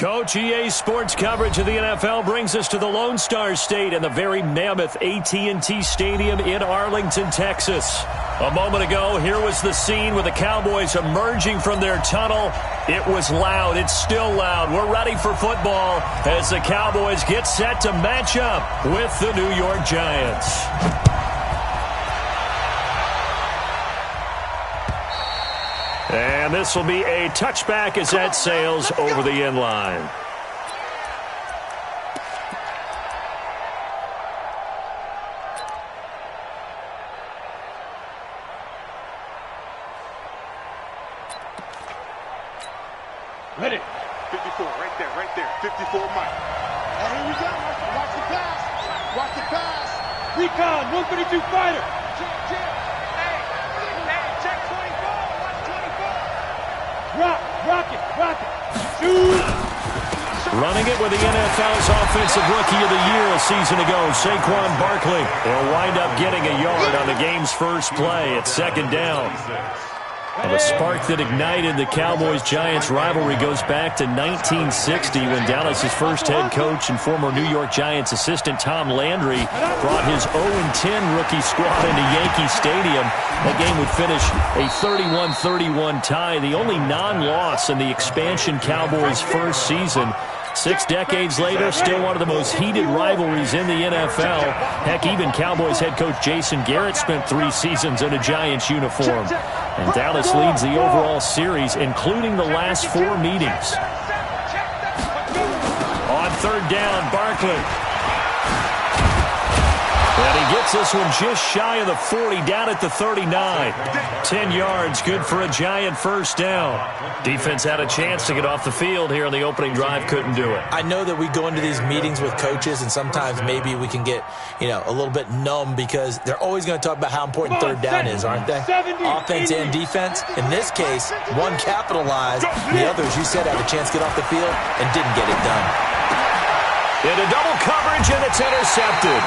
Coach, EA Sports coverage of the NFL brings us to the Lone Star State and the very mammoth AT&T Stadium in Arlington, Texas. A moment ago, here was the scene with the Cowboys emerging from their tunnel. It was loud. It's still loud. We're ready for football as the Cowboys get set to match up with the New York Giants. And this will be a touchback as that sails over the end line. Ready. 54, right there. 54, Mike. And here we go. Watch the pass. Recon, 132 fighter. Check. Check 24. Watch 24. Rock it. Shoot. Running it with the NFL's Offensive Rookie of the Year a season ago, Saquon Barkley will wind up getting a yard on the game's first play at second down. Well, the spark that ignited the Cowboys-Giants rivalry goes back to 1960 when Dallas's first head coach and former New York Giants assistant Tom Landry brought his 0-10 rookie squad into Yankee Stadium. That game would finish a 31-31 tie, the only non-loss in the expansion Cowboys' first season. 6 decades later, still one of the most heated rivalries in the NFL. Heck, even Cowboys head coach Jason Garrett spent 3 seasons in a Giants uniform. And Dallas leads the overall series, including the last 4 meetings. On third down, Barkley. And he gets this one just shy of the 40, down at the 39. 10 yards, good for a Giant first down. Defense had a chance to get off the field here on the opening drive, couldn't do it. I know that we go into these meetings with coaches, and sometimes maybe we can get, a little bit numb because they're always going to talk about how important third down is, aren't they? Offense and defense. In this case, one capitalized. The others, you said, had a chance to get off the field and didn't get it done. Into double coverage, and it's intercepted.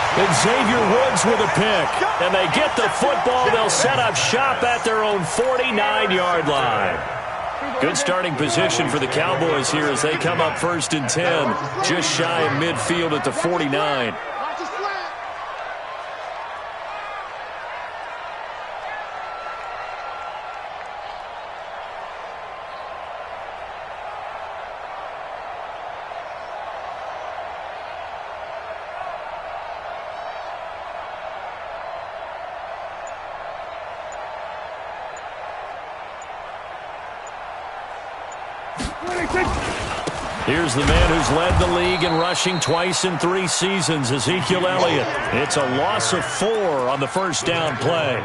And Xavier Woods with a pick. And they get the football. They'll set up shop at their own 49-yard line. Good starting position for the Cowboys here as they come up first and 10. Just shy of midfield at the 49. Here's the man who's led the league in rushing twice in 3 seasons, Ezekiel Elliott. It's a loss of 4 on the first down play.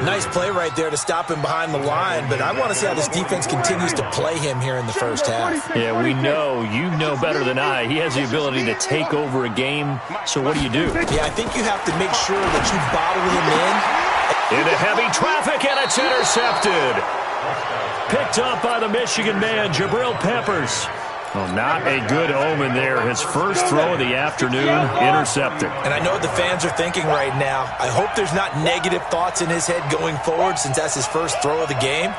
Nice play right there to stop him behind the line, but I want to see how this defense continues to play him here in the first half. Yeah, we know. You know better than I. He has the ability to take over a game, so what do? Yeah, I think you have to make sure that you bottle him in. Into heavy traffic, and it's intercepted. Picked up by the Michigan man, Jabril Peppers. Well, not a good omen there. His first throw of the afternoon, intercepted. And I know what the fans are thinking right now. I hope there's not negative thoughts in his head going forward since that's his first throw of the game.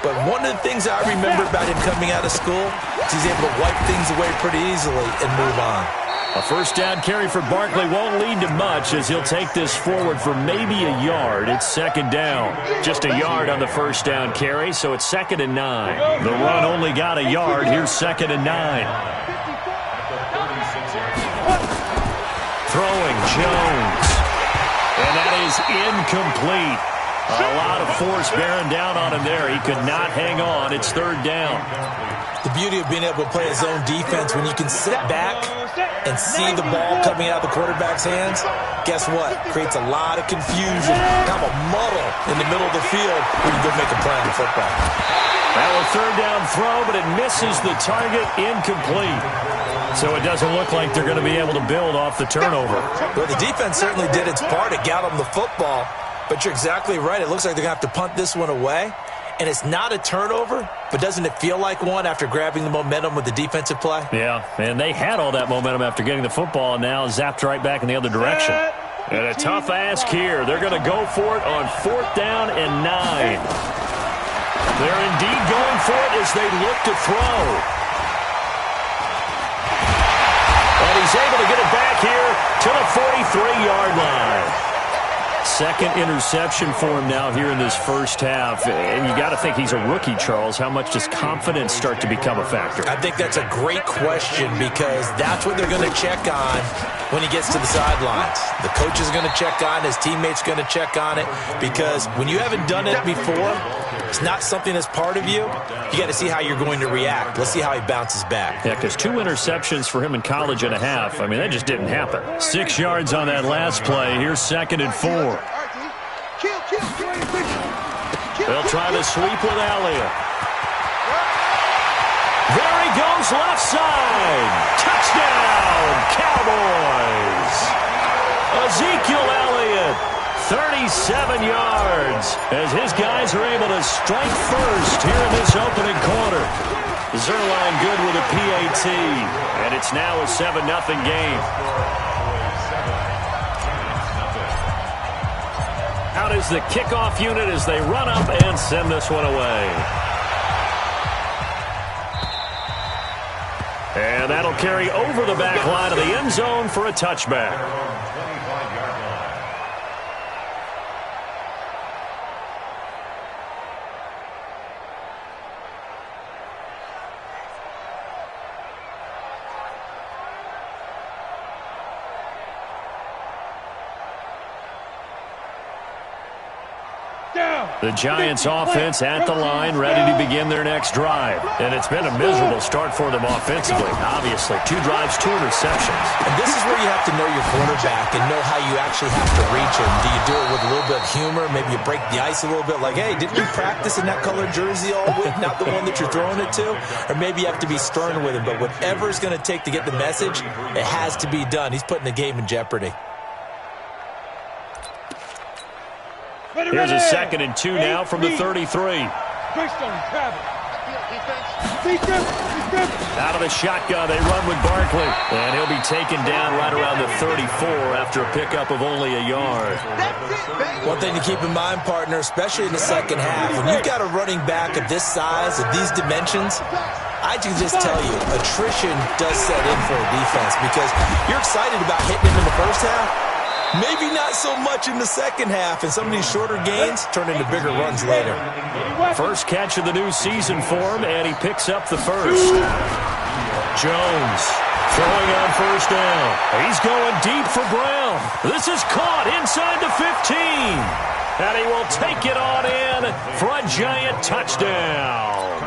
But one of the things I remember about him coming out of school is he's able to wipe things away pretty easily and move on. A first down carry for Barkley won't lead to much as he'll take this forward for maybe a yard. It's second down. Just a yard on the first down carry, so it's 2nd and 9. The run only got a yard. Here's 2nd and 9. Throwing Jones. And that is incomplete. A lot of force bearing down on him there. He could not hang on. It's 3rd down. The beauty of being able to play a zone defense when you can sit back and see the ball coming out of the quarterback's hands, guess what? Creates a lot of confusion, kind of a muddle in the middle of the field when you go make a play on the football. That was 3rd down throw, but it misses the target, incomplete. So it doesn't look like they're going to be able to build off the turnover. Well, the defense certainly did its part to get them the football, but you're exactly right. It looks like they're going to have to punt this one away. And it's not a turnover, but doesn't it feel like one after grabbing the momentum with the defensive play? Yeah, and they had all that momentum after getting the football and now zapped right back in the other direction. And a tough ask here. They're going to go for it on 4th down and 9. They're indeed going for it as they look to throw. he's able to get it back here to the 43-yard line. Second interception for him now here in this first half. And you got to think he's a rookie, Charles. How much does confidence start to become a factor? I think that's a great question because that's what they're going to check on when he gets to the sidelines. The coach is going to check on it. His teammates going to check on it because when you haven't done it before, it's not something that's part of you. You got to see how you're going to react. Let's see how he bounces back. Yeah, because 2 interceptions for him in college and a half. I mean, that just didn't happen. 6 yards on that last play. Here's 2nd and 4. They'll try the sweep with Elliott. There he goes, left side. Touchdown, Cowboys. Ezekiel Elliott, 37 yards, as his guys are able to strike first here in this opening quarter. Zerline good with a PAT, and it's now a 7-0 game. Out is the kickoff unit as they run up and send this one away. And that'll carry over the back line of the end zone for a touchback. The Giants offense at the line, ready to begin their next drive. And it's been a miserable start for them offensively. Obviously, 2 drives, 2 interceptions. And this is where you have to know your quarterback and know how you actually have to reach him. Do you do it with a little bit of humor? Maybe you break the ice a little bit like, hey, didn't we practice in that colored jersey all week, not the one that you're throwing it to? Or maybe you have to be stern with him. But whatever it's going to take to get the message, it has to be done. He's putting the game in jeopardy. Here's a 2nd and 2 now from the 33. Out of the shotgun, they run with Barkley. And he'll be taken down right around the 34 after a pickup of only a yard. One thing to keep in mind, partner, especially in the second half, when you've got a running back of this size, of these dimensions, I can just tell you, attrition does set in for a defense because you're excited about hitting him in the first half. Maybe not so much in the second half, and some of these shorter gains turn into bigger runs later. First catch of the new season for him, and he picks up the first. Jones throwing on first down. He's going deep for Brown. This is caught inside the 15. And he will take it on in for a giant touchdown.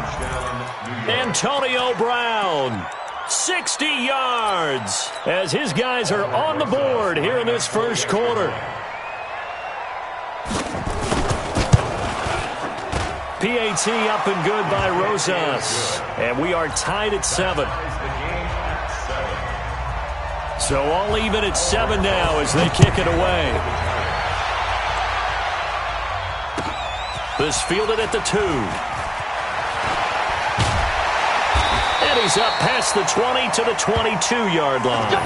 Antonio Brown. 60 yards as his guys are on the board here in this first quarter. PAT up and good by Rosas. And we are tied at 7. So all even at 7 now as they kick it away. This fielded at the 2. And he's up past the 20 to the 22-yard line.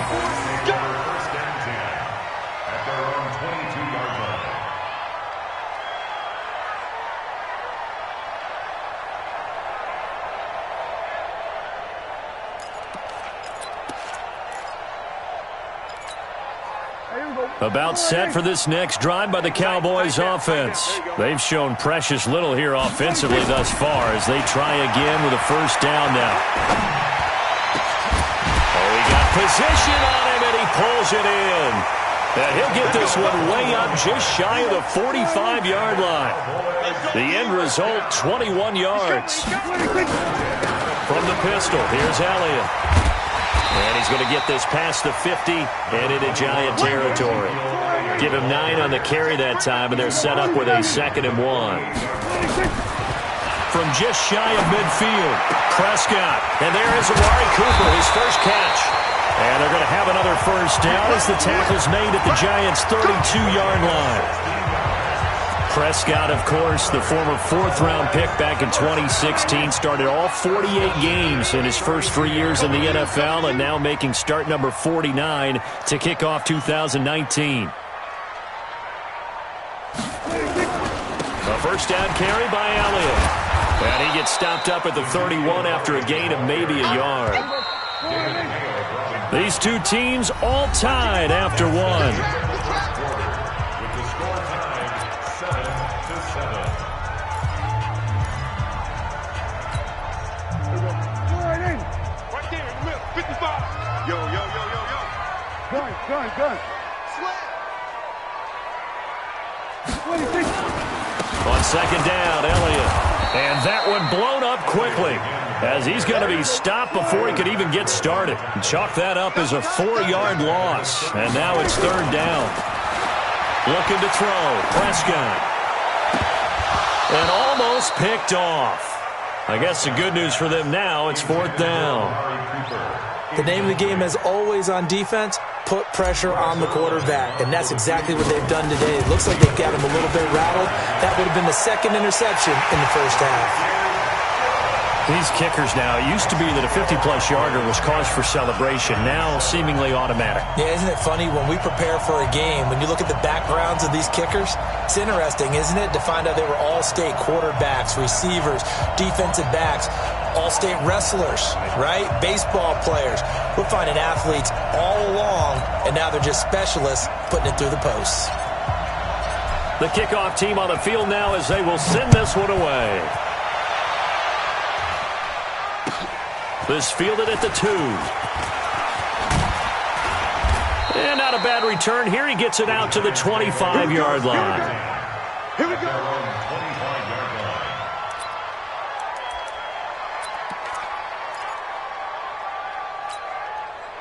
About set for this next drive by the Cowboys offense. They've shown precious little here offensively thus far as they try again with a first down now. Oh, he got position on him and he pulls it in. And he'll get this one way up just shy of the 45-yard line. The end result, 21 yards. From the pistol, here's Elliott. And he's going to get this past the 50 and into Giant territory. Give him 9 on the carry that time, and they're set up with a 2nd and 1. From just shy of midfield, Prescott. And there is Amari Cooper, his first catch. And they're going to have another first down as the tackle's made at the Giants' 32-yard line. Prescott, of course, the former 4th-round pick back in 2016, started all 48 games in his first 3 years in the NFL and now making start number 49 to kick off 2019. A first down carry by Elliott. And he gets stopped up at the 31 after a gain of maybe a yard. These two teams all tied after one. Right there in the middle, 55. Yo. Gun. On second down, Elliott. And that one blown up quickly as he's going to be stopped before he could even get started. Chalk that up as a 4-yard loss. And now it's third down. Looking to throw. Prescott. And almost picked off. I guess the good news for them now, it's fourth down. The name of the game, as always on defense, put pressure on the quarterback. And that's exactly what they've done today. It looks like they've got him a little bit rattled. That would have been the second interception in the first half. These kickers now, it used to be that a 50-plus yarder was cause for celebration. Now seemingly automatic. Yeah, isn't it funny when we prepare for a game, when you look at the backgrounds of these kickers, it's interesting, isn't it, to find out they were all-state quarterbacks, receivers, defensive backs, all-state wrestlers, right? Baseball players. We're finding athletes all along, and now they're just specialists putting it through the posts. The kickoff team on the field now as they will send this one away. This fielded at the 2. And not a bad return. Here he gets it out to the 25-yard line. Here we go.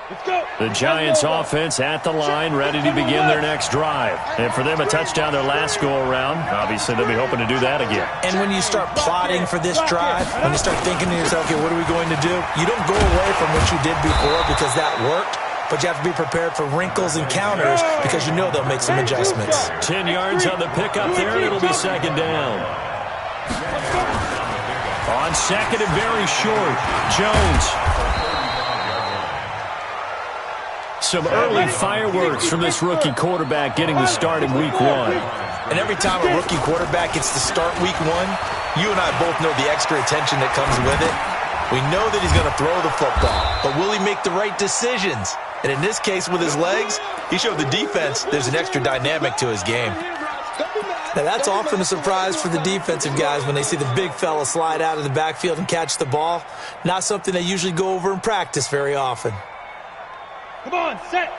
Let's go. The Giants offense at the line, ready to begin their next drive. And for them, a touchdown their last go-around. Obviously, they'll be hoping to do that again. And when you start plotting for this drive, when you start thinking to yourself, okay, what are we going to do? You don't go away from what you did before because that worked, but you have to be prepared for wrinkles and counters because you know they'll make some adjustments. 10 yards on the pickup there, and it'll be second down. On second and very short, Jones. Some early fireworks from this rookie quarterback getting the start in week 1. And every time a rookie quarterback gets to start week 1, you and I both know the extra attention that comes with it. We know that he's going to throw the football, but will he make the right decisions? And in this case, with his legs, he showed the defense there's an extra dynamic to his game. Now, that's often a surprise for the defensive guys when they see the big fella slide out of the backfield and catch the ball. Not something they usually go over in practice very often. Come on, set.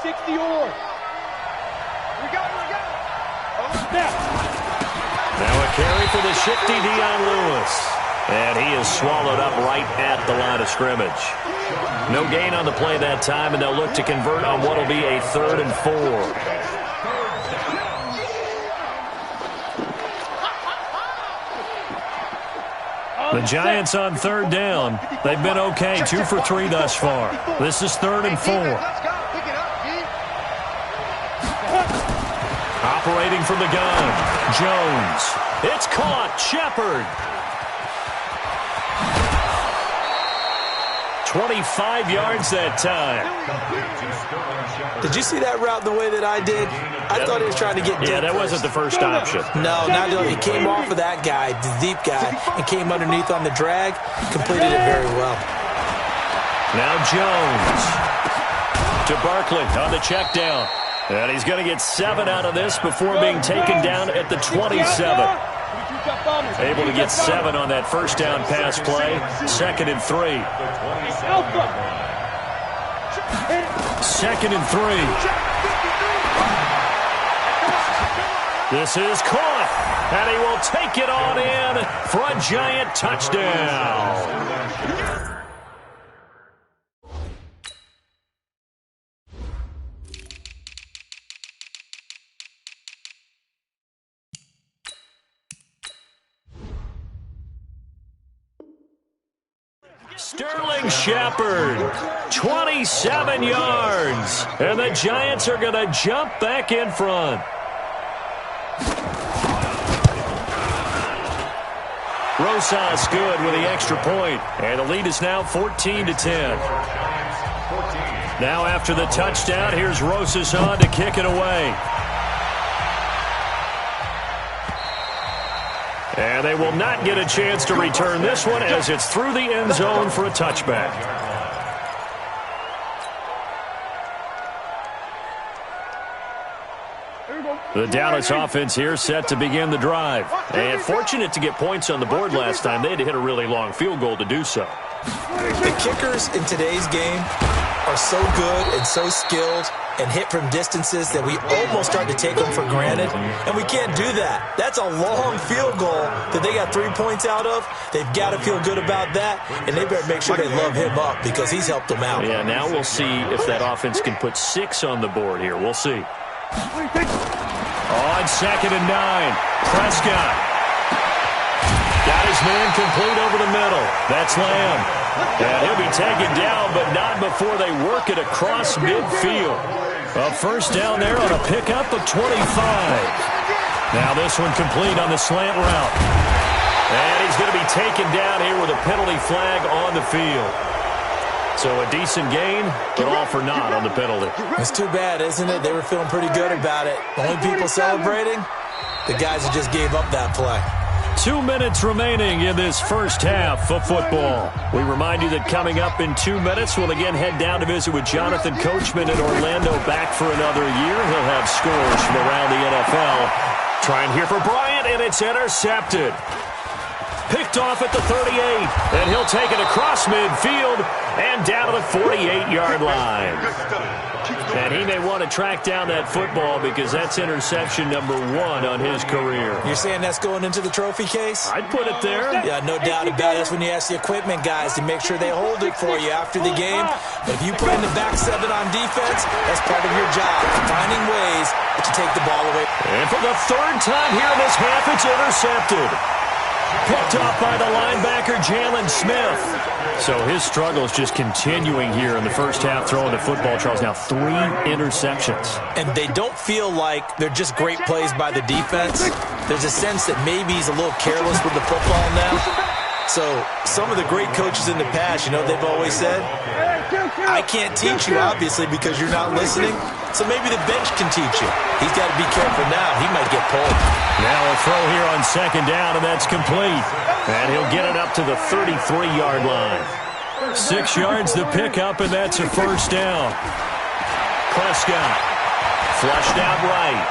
60 or. We got it. Step. Now a carry for the shifty Dion Lewis. And he is swallowed up right at the line of scrimmage. No gain on the play that time, and they'll look to convert on what will be a 3rd and 4. The Giants on 3rd down. They've been okay, 2 for 3 thus far. This is 3rd and 4. Operating from the gun, Jones. It's caught, Shepard. 25 yards that time. Did you see that route the way that I did? I thought he was trying to get deep. Yeah, that wasn't the first option. No, not he came off of that guy, the deep guy, and came underneath on the drag, completed it very well. Now Jones to Barkley on the check down. And he's going to get 7 out of this before being taken down at the 27. Able to get 7 on that first down pass play. 2nd and 3. 2nd and 3. This is caught, and he will take it on in for a Giant touchdown. Sterling Shepard, 27 yards, and the Giants are going to jump back in front. Rosas good with the extra point, and the lead is now 14-10. Now after the touchdown, here's Rosas on to kick it away. And they will not get a chance to return this one as it's through the end zone for a touchback. The Dallas offense here set to begin the drive. And fortunate to get points on the board last time. They had to hit a really long field goal to do so. The kickers in today's game are so good and so skilled and hit from distances that we almost start to take them for granted, and we can't do that. That's a long field goal that they got 3 points out of. They've got to feel good about that, and they better make sure they love him up because he's helped them out. Yeah, now we'll see if that offense can put 6 on the board here. We'll see. On 2nd and 9, Prescott. Got his man complete over the middle. That's Lamb. And he'll be taken down, but not before they work it across midfield. A first down there on a pickup of 25. Now this one complete on the slant route. And he's going to be taken down here with a penalty flag on the field. So a decent gain, but all for naught on the penalty. It's too bad, isn't it? They were feeling pretty good about it. Only people celebrating, the guys who just gave up that play. 2 minutes remaining in this first half of football. We remind you that coming up in 2 minutes, we'll again head down to visit with Jonathan Coachman in Orlando, back for another year. He'll have scores from around the NFL. Trying here for Bryant, and it's intercepted. Picked off at the 38, and he'll take it across midfield and down to the 48-yard line. And he may want to track down that football because that's interception number 1 on his career. You're saying that's going into the trophy case? I'd put it there. Yeah, no doubt about it. That's when you ask the equipment guys to make sure they hold it for you after the game. But if you play in the back 7 on defense, that's part of your job, finding ways to take the ball away. And for the 3rd time here in this half, it's intercepted. Picked off by the linebacker, Jalen Smith. So his struggle is just continuing here in the first half, throwing the football. Charles, now 3 interceptions. And they don't feel like they're just great plays by the defense. There's a sense that maybe he's a little careless with the football now. So some of the great coaches in the past, you know, they've always said, I can't teach you, obviously, because you're not listening. So maybe the bench can teach you. He's got to be careful now. He might get pulled. Now a throw here on 2nd down, and that's complete. And he'll get it up to the 33-yard line. 6 yards to pick up, and that's a first down. Prescott flushed out right.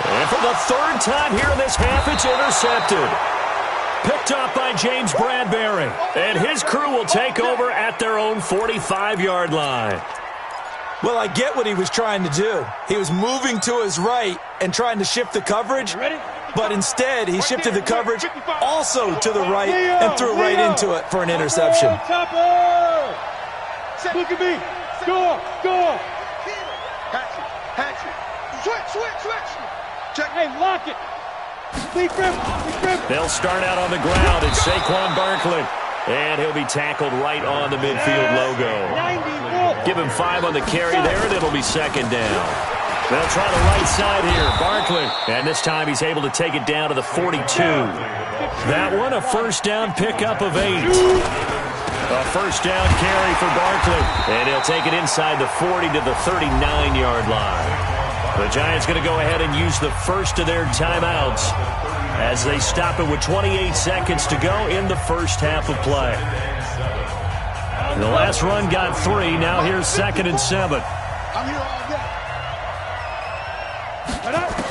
And for the 3rd time here in this half, it's intercepted. Picked up by James Bradbury. And his crew will take over at their own 45-yard line. Well, I get what he was trying to do. He was moving to his right and trying to shift the coverage, but instead he shifted the coverage also to the right and threw right into it for an interception. Look at me. Score. Switch. Check. Hey, lock it. Lead grip. They'll start out on the ground. It's Saquon Barkley. And he'll be tackled right on the midfield logo. Give him 5 on the carry there, and it'll be 2nd down. They'll try the right side here. Barkley. And this time he's able to take it down to the 42. That one, a first down pickup of 8. A first down carry for Barkley. And he'll take it inside the 40 to the 39-yard line. The Giants going to go ahead and use the first of their timeouts as they stop it with 28 seconds to go in the first half of play. The last run got 3. Now here's 2nd and 7.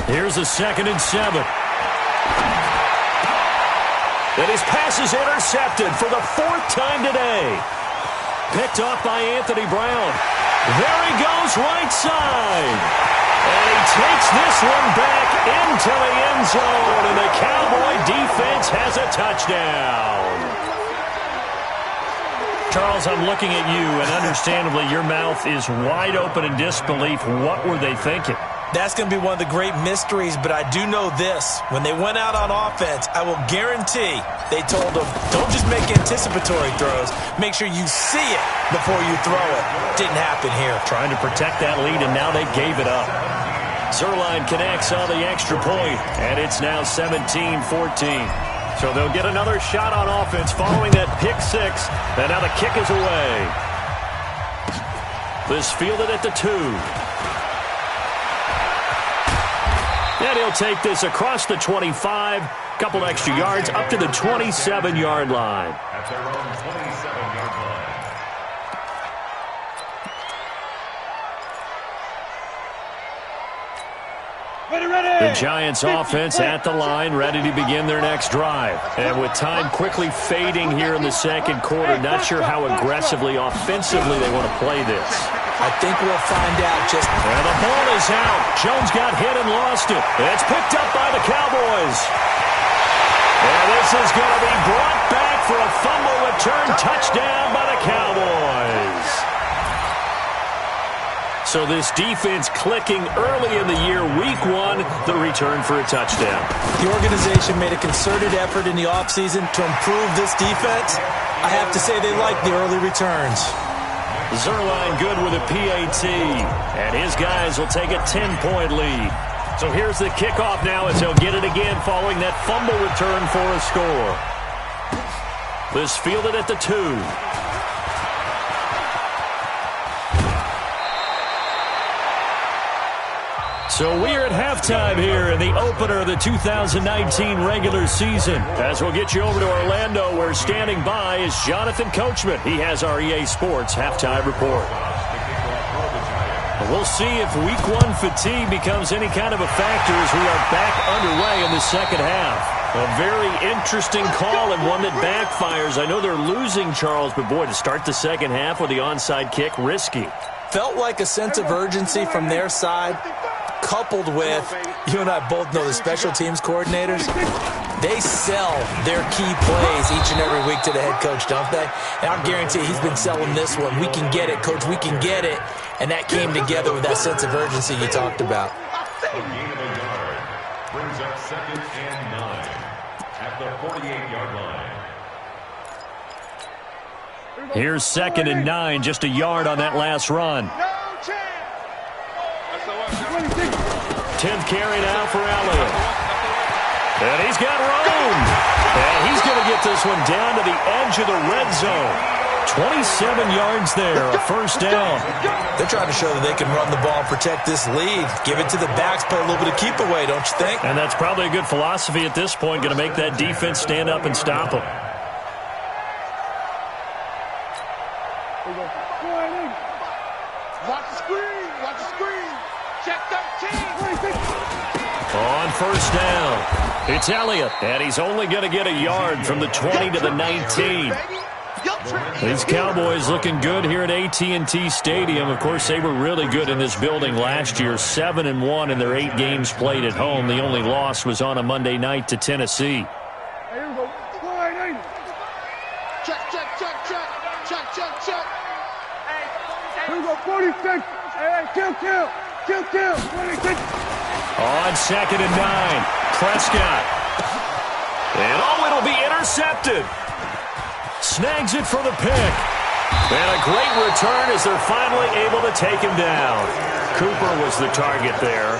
Here's a 2nd and 7. And his pass is intercepted for the 4th time today. Picked off by Anthony Brown. There he goes, right side. And he takes this one back into the end zone, and the Cowboy defense has a touchdown. Charles, I'm looking at you, and understandably your mouth is wide open in disbelief. What were they thinking? That's going to be one of the great mysteries, but I do know this. When they went out on offense, I will guarantee they told them, don't just make anticipatory throws. Make sure you see it before you throw it. Didn't happen here. Trying to protect that lead, and now they gave it up. Zerline connects on the extra point, and it's now 17-14. So they'll get another shot on offense following that pick 6, and now the kick is away. This fielded at the 2. And he'll take this across the 25, couple extra yards, up to the 27-yard line. At their own 27-yard line. The Giants offense at the line, ready to begin their next drive. And with time quickly fading here in the second quarter, not sure how aggressively, offensively they want to play this. I think we'll find out just... And the ball is out. Jones got hit and lost it. It's picked up by the Cowboys. And this is going to be brought back for a fumble return touchdown by the Cowboys. So this defense clicking early in the year, week one, the return for a touchdown. The organization made a concerted effort in the offseason to improve this defense. I have to say they like the early returns. Zerline good with a PAT, and his guys will take a 10-point lead. So here's the kickoff now as they'll get it again following that fumble return for a score. This fielded at the 2. So we are at halftime here in the opener of the 2019 regular season. As we'll get you over to Orlando, where standing by is Jonathan Coachman. He has our EA Sports halftime report. We'll see if week one fatigue becomes any kind of a factor as we are back underway in the second half. A very interesting call and one that backfires. I know they're losing, Charles, but boy, to start the second half with the onside kick, risky. Felt like a sense of urgency from their side, coupled with, you and I both know the special teams coordinators, they sell their key plays each and every week to the head coach, don't they? And I guarantee he's been selling this one. We can get it, coach, we can get it. And that came together with that sense of urgency you talked about. A gain of a yard brings up 2nd and 9 at the 48-yard line. Here's 2nd and 9, just a yard on that last run. 10th carry now for Elliott. And he's got room. And he's going to get this one down to the edge of the red zone. 27 yards there, a first down. They're trying to show that they can run the ball, protect this lead. Give it to the backs, play a little bit of keep away, don't you think? And that's probably a good philosophy at this point, going to make that defense stand up and stop them. Watch the screen. Watch the screen. Check 13. On first down, it's Elliott, and he's only going to get a yard from the 20 to the 19. These Cowboys looking good here at AT&T Stadium. Of course, they were really good in this building last year, 7-1 in their 8 games played at home. The only loss was on a Monday night to Tennessee. Here we go, 46. Hey, kill. 26. On 2nd and 9, Prescott. And it'll be intercepted. Snags it for the pick. And a great return as they're finally able to take him down. Cooper was the target there.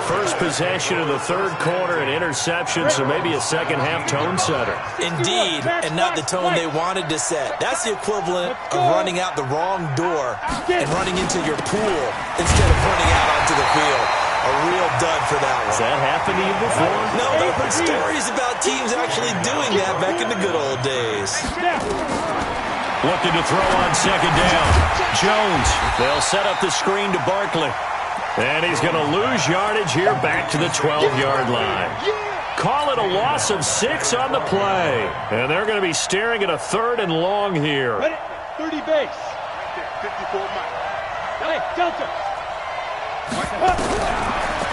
First possession of the third quarter, an interception, so maybe a second-half tone setter. Indeed, and not the tone they wanted to set. That's the equivalent of running out the wrong door and running into your pool instead of running out onto the field. A real dud for that one. Has that happened to you before? No, but I've heard stories about teams actually doing that back in the good old days. Looking to throw on 2nd down. Jones, they'll set up the screen to Barkley. And he's going to lose yardage here back to the 12-yard line. Call it a loss of 6 on the play. And they're going to be staring at a 3rd and long here. 30 base. 54 miles. Hey, Delta.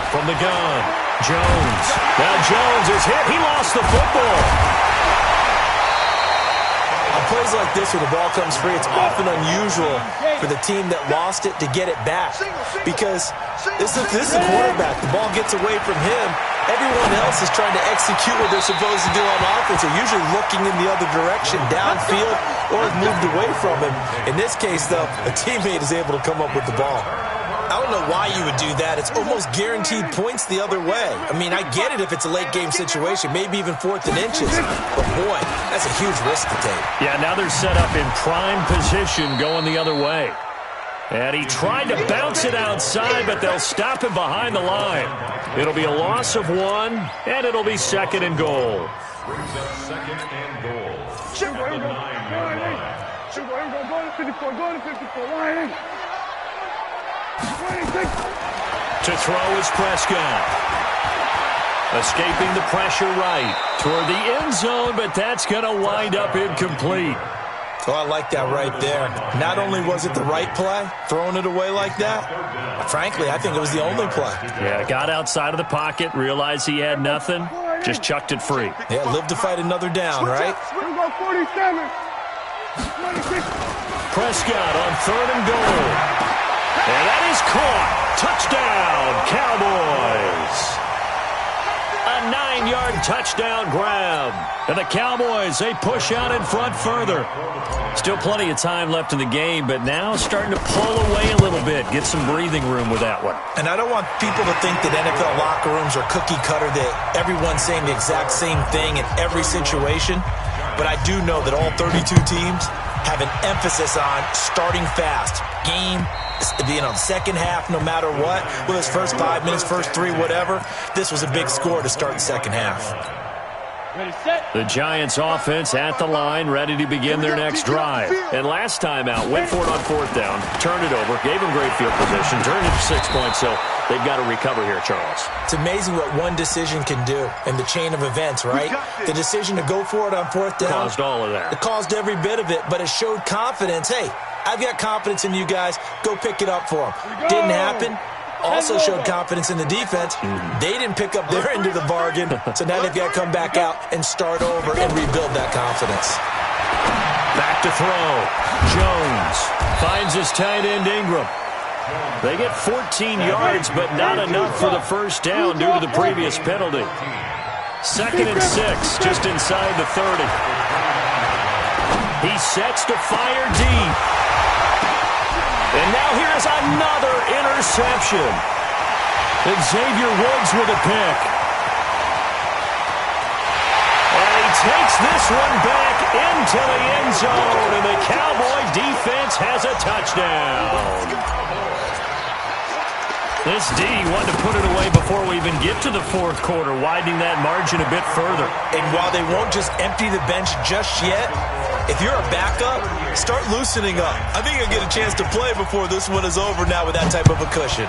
From the gun, Jones. Now Jones is hit. He lost the football. On plays like this where the ball comes free, it's often unusual for the team that lost it to get it back. Because this is a quarterback. The ball gets away from him. Everyone else is trying to execute what they're supposed to do on offense. They're usually looking in the other direction, downfield, or have moved away from him. In this case, though, a teammate is able to come up with the ball. I don't know why you would do that. It's almost guaranteed points the other way. I mean, I get it if it's a late game situation, maybe even 4th and inches. But boy, that's a huge risk to take. Yeah, now they're set up in prime position going the other way. And he tried to bounce it outside, but they'll stop him behind the line. It'll be a loss of 1, and it'll be 2nd and goal. Brings up 2nd and goal at the 9-yard line. Go to 54. Go to 54. Line. 26. To throw is Prescott. Escaping the pressure right toward the end zone, but that's going to wind up incomplete. Oh, I like that right there. Not only was it the right play, throwing it away like that, frankly, I think it was the only play. Yeah, got outside of the pocket, realized he had nothing, just chucked it free. Yeah, live to fight another down, right? Prescott on 3rd and goal. And that is caught. Touchdown, Cowboys. A 9-yard touchdown grab. And the Cowboys, they push out in front further. Still plenty of time left in the game, but now starting to pull away a little bit. Get some breathing room with that one. And I don't want people to think that NFL locker rooms are cookie cutter, that everyone's saying the exact same thing in every situation. But I do know that all 32 teams have an emphasis on starting fast. Game, the second half, no matter what, whether it's first 5 minutes, first 3, whatever, this was a big score to start the second half. Ready, set. The Giants offense at the line, ready to begin their next drive. And last time out, went for it on 4th down, turned it over, gave them great field position, turned it to 6 points, so they've got to recover here, Charles. It's amazing what one decision can do in the chain of events, right? The decision to go for it on 4th down. Caused all of that. It caused every bit of it, but it showed confidence. Hey, I've got confidence in you guys. Go pick it up for them. Didn't happen. Also showed confidence in the defense. They didn't pick up their end of the bargain, so now they've got to come back out and start over and rebuild that confidence. Back to throw. Jones finds his tight end Ingram. They get 14 yards, but not enough for the first down due to the previous penalty. 2nd and 6, just inside the 30. He sets to fire deep. And now here's another interception. Xavier Woods with a pick. And he takes this one back into the end zone, and the Cowboy defense has a touchdown. This D wanted to put it away before we even get to the 4th quarter, widening that margin a bit further. And while they won't just empty the bench just yet, if you're a backup, start loosening up. I think you'll get a chance to play before this one is over now with that type of a cushion.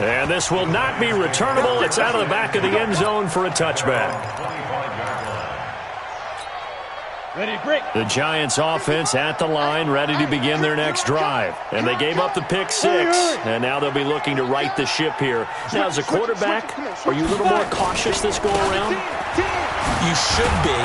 And this will not be returnable. It's out of the back of the end zone for a touchback. Ready, break. The Giants offense at the line, ready to begin their next drive. And they gave up the pick 6, and now they'll be looking to right the ship here. Now, as a quarterback, are you a little more cautious this go-around? You should be,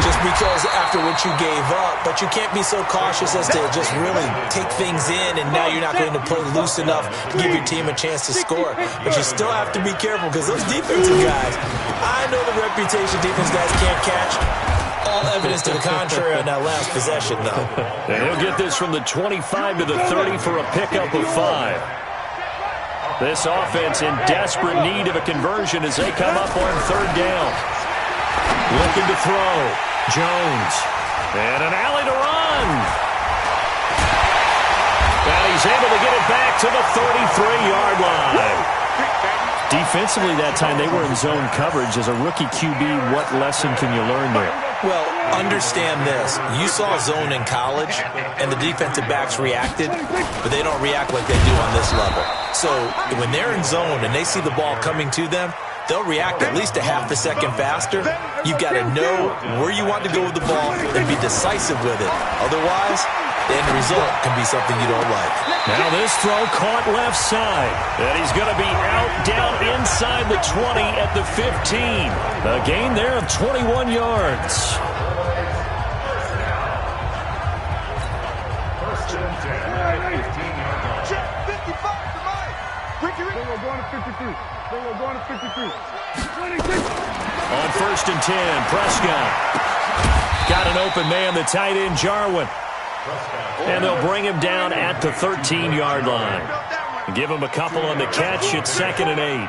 just because after what you gave up, but you can't be so cautious as to just really take things in, and now you're not going to play loose enough to give your team a chance to score. But you still have to be careful, because those defensive guys, I know the reputation defense guys can't catch. All evidence to the contrary on that last possession, though. And he'll get this from the 25 to the 30 for a pickup of 5. This offense in desperate need of a conversion as they come up on 3rd down. Looking to throw. Jones. And an alley to run. And he's able to get it back to the 33-yard line. Defensively that time, they were in zone coverage. As a rookie QB, what lesson can you learn there? Well, understand this. You saw zone in college, and the defensive backs reacted, but they don't react like they do on this level. So when they're in zone and they see the ball coming to them, they'll react at least a half a second faster. You've got to know where you want to go with the ball and be decisive with it. Otherwise, the end result can be something you don't like. Now this throw caught left side. And he's going to be out down inside the 20 at the 15. A gain there of 21 yards. First and 10, 15-yard line. Check 55 to mine. Quick, you're in. Going to 53. Going to 53. 26. On 1st and 10, Prescott. Got an open man, the tight end, Jarwin. And they'll bring him down at the 13-yard line. Give him a couple on the catch. It's 2nd and 8.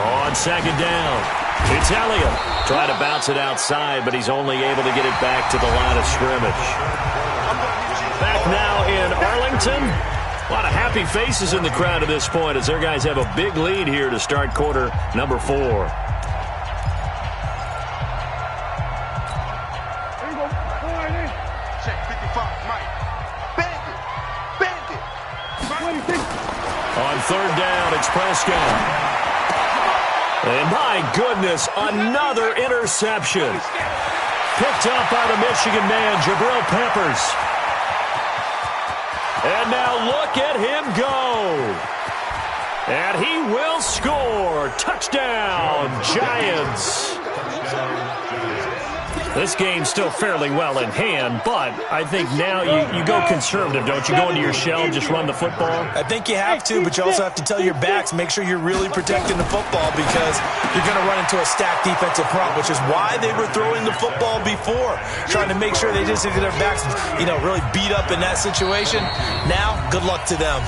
On 2nd down, it's Elliott. Trying to bounce it outside, but he's only able to get it back to the line of scrimmage. Back now in Arlington. A lot of happy faces in the crowd at this point as their guys have a big lead here to start quarter number 4. Check 55. third down. It's Prescott. And my goodness, another interception. Picked up by the Michigan man, Jabril Peppers. And now look at him go. And he will score. Touchdown, Giants. This game's still fairly well in hand, but I think now you go conservative, don't you? Go into your shell and just run the football? I think you have to, but you also have to tell your backs, make sure you're really protecting the football because you're going to run into a stacked defensive front, which is why they were throwing the football before, trying to make sure they just get their backs, really beat up in that situation. Now, good luck to them.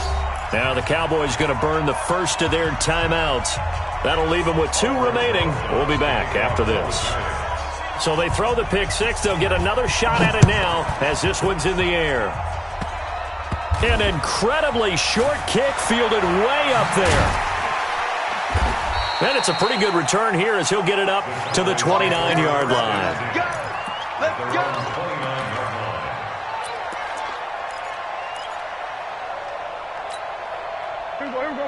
Now the Cowboys going to burn the first of their timeouts. That'll leave them with 2 remaining. We'll be back after this. So they throw the pick six. They'll get another shot at it now as this one's in the air. An incredibly short kick fielded way up there. And it's a pretty good return here as he'll get it up to the 29-yard line. Let's go.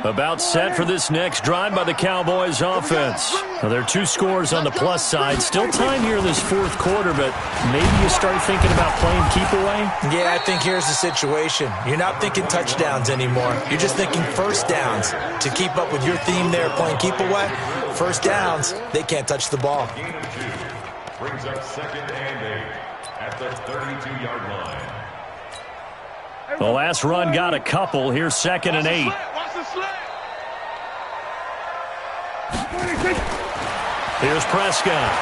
About set for this next drive by the Cowboys offense. Now, there are 2 scores on the plus side. Still time here in this fourth quarter, but maybe you start thinking about playing keep away? Yeah, I think here's the situation. You're not thinking touchdowns anymore. You're just thinking first downs. To keep up with your theme there, playing keep away, first downs, they can't touch the ball. Brings up 2nd and 8 at the 32-yard line. The last run got a couple. Here's 2nd and 8. Here's Prescott.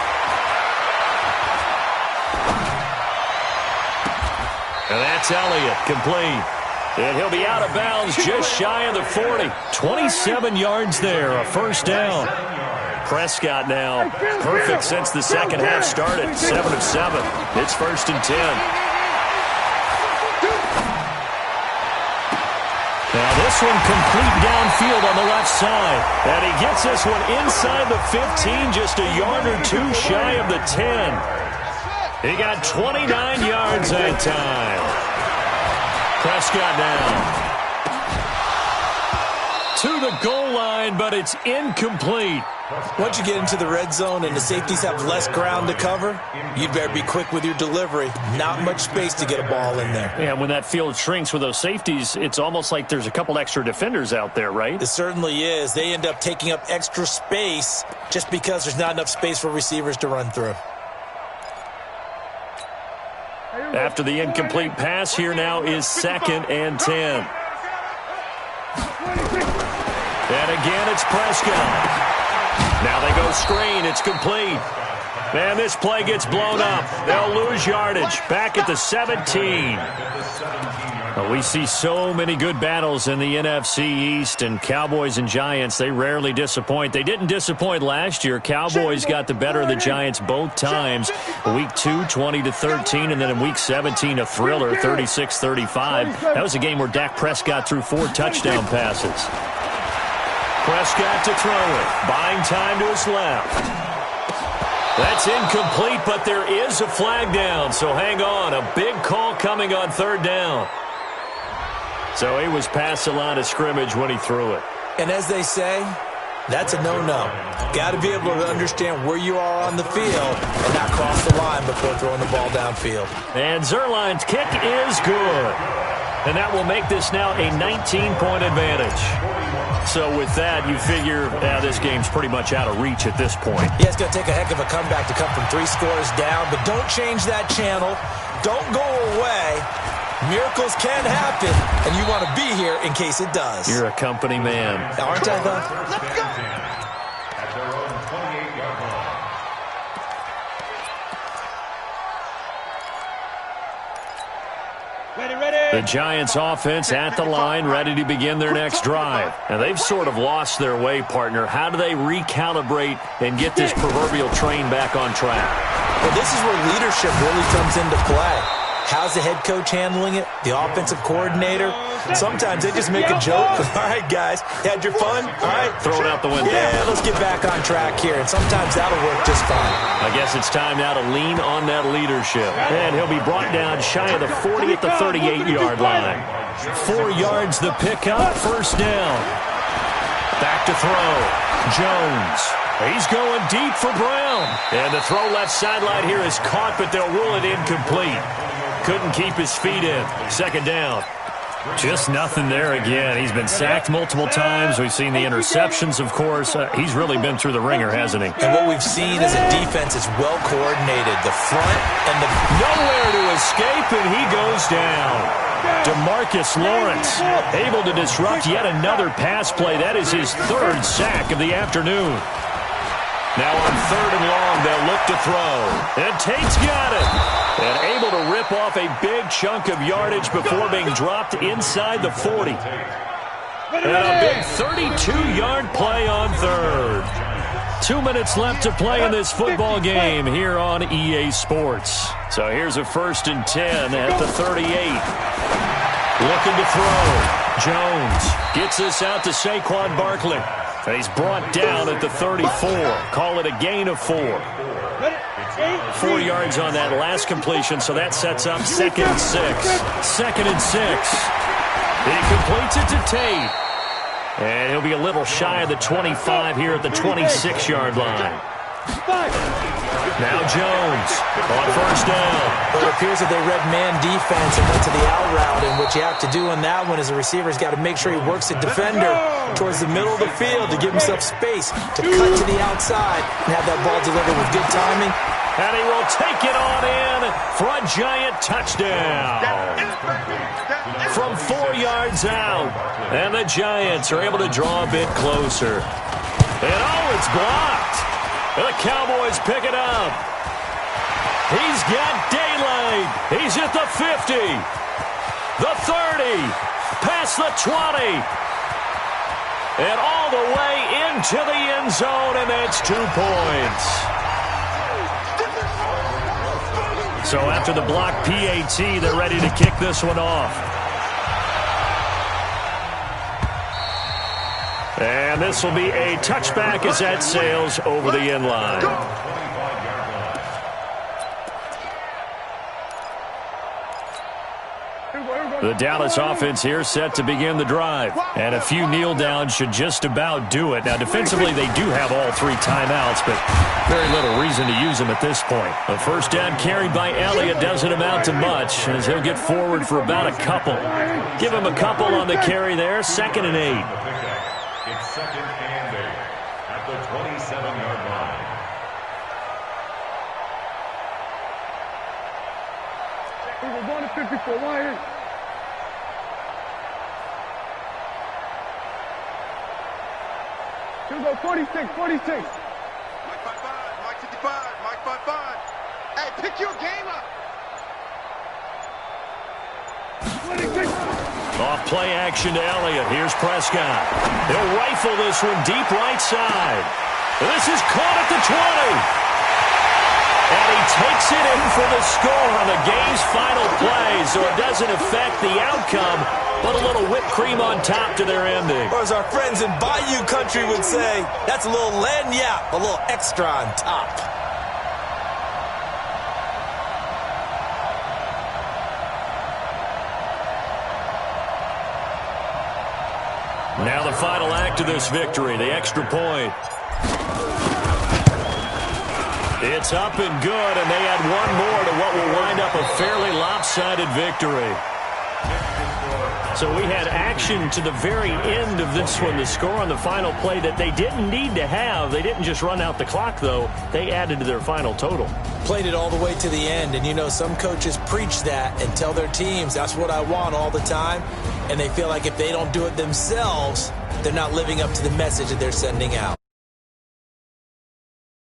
And that's Elliott, complete. And he'll be out of bounds just shy of the 40. 27 yards there, a first down. Prescott now perfect since the second half started. 7 of 7. It's 1st and 10. Now this one complete downfield on the left side. And he gets this one inside the 15, just a yard or 2 shy of the 10. He got 29 yards that time. Prescott now to the goal line, but it's incomplete. Once you get into the red zone and the safeties have less ground to cover, you'd better be quick with your delivery. Not much space to get a ball in there. Yeah, when that field shrinks with those safeties, it's almost like there's a couple extra defenders out there, right? It certainly is. They end up taking up extra space just because there's not enough space for receivers to run through. After the incomplete pass, here now is 2nd and 10. And again, it's Prescott. Now they go screen. It's complete. And this play gets blown up. They'll lose yardage. Back at the 17. Well, we see so many good battles in the NFC East, and Cowboys and Giants, they rarely disappoint. They didn't disappoint last year. Cowboys got the better of the Giants both times. Week 2, 20-13, and then in Week 17, a thriller, 36-35. That was a game where Dak Prescott threw 4 touchdown passes. Prescott to throw it. Buying time to his left. That's incomplete, but there is a flag down, so hang on. A big call coming on 3rd down. So he was past the line of scrimmage when he threw it. And as they say, that's a no-no. Got to be able to understand where you are on the field and not cross the line before throwing the ball downfield. And Zerline's kick is good. And that will make this now a 19-point advantage. So with that, you figure this game's pretty much out of reach at this point. Yeah, it's going to take a heck of a comeback to come from 3 scores down, but don't change that channel. Don't go away. Miracles can happen, and you want to be here in case it does. You're a company man. Aren't I, though? Let's go. At their own 28-yard line. The Giants offense at the line, ready to begin their next drive. And they've sort of lost their way, partner. How do they recalibrate and get this proverbial train back on track? Well, this is where leadership really comes into play. How's the head coach handling it? The offensive coordinator? Sometimes they just make a joke. All right, guys, had your fun? All right. Throw it out the window. Yeah, let's get back on track here. And sometimes that'll work just fine. I guess it's time now to lean on that leadership. And he'll be brought down shy of the 40 at the 38-yard line. 4 yards the pickup, first down. to throw. Jones. He's going deep for Brown. And the throw left sideline here is caught, but they'll rule it incomplete. Couldn't keep his feet in. Second down. Just nothing there again. He's been sacked multiple times. We've seen the interceptions, of course. He's really been through the ringer, hasn't he? And what we've seen is a defense is well coordinated. The front and the... Nowhere to escape, and he goes down. DeMarcus Lawrence able to disrupt yet another pass play. That is his third sack of the afternoon. Now on 3rd and long, they'll look to throw. And Tate's got it. And able to rip off a big chunk of yardage before being dropped inside the 40. And a big 32-yard play on 3rd. 2 minutes left to play in this football game here on EA Sports. So here's a 1st and 10 at the 38. Looking to throw. Jones gets this out to Saquon Barkley. And he's brought down at the 34. Call it a gain of 4. 4 yards on that last completion, so that sets up 2nd and 6. 2nd and 6. He completes it to Tate. And he'll be a little shy of the 25 here at the 26-yard line. Now Jones on 1st down. Well, it appears that they read man defense and went to the out route, and what you have to do on that one is the receiver's got to make sure he works the defender towards the middle of the field to give himself space to cut to the outside and have that ball delivered with good timing. And he will take it on in for a giant touchdown. From 4 yards out. And the Giants are able to draw a bit closer. And oh, it's blocked. And the Cowboys pick it up. He's got daylight. He's at the 50. The 30. Past the 20. And all the way into the end zone, and that's 2 points. So after the block PAT, they're ready to kick this one off. And this will be a touchback as that sails over the end line. The Dallas offense here set to begin the drive. And a few kneel downs should just about do it. Now, defensively, they do have all 3 timeouts, but very little reason to use them at this point. The 1st down carried by Elliott doesn't amount to much, as he'll get forward for about a couple. Give him a couple on the carry there. 2nd and 8. It's 2nd and 8 at the 27-yard line. We're going to 54. Why here? Here we go, 46. Mike 55, Mike 55, Mike 55. Hey, pick your game up. 26. Off play action to Elliott. Here's Prescott. He'll rifle this one deep right side. And this is caught at the 20. And he takes it in for the score on the game's final play, so it doesn't affect the outcome, but a little whipped cream on top to their ending. Or as our friends in Bayou Country would say, that's a little lagniappe, a little extra on top. Now the final act of this victory, the extra point. It's up and good, and they add one more to what will wind up a fairly lopsided victory. So we had action to the very end of this one, the score on the final play that they didn't need to have. They didn't just run out the clock, though. They added to their final total. Played it all the way to the end, and you know some coaches preach that and tell their teams that's what I want all the time, and they feel like if they don't do it themselves, they're not living up to the message that they're sending out.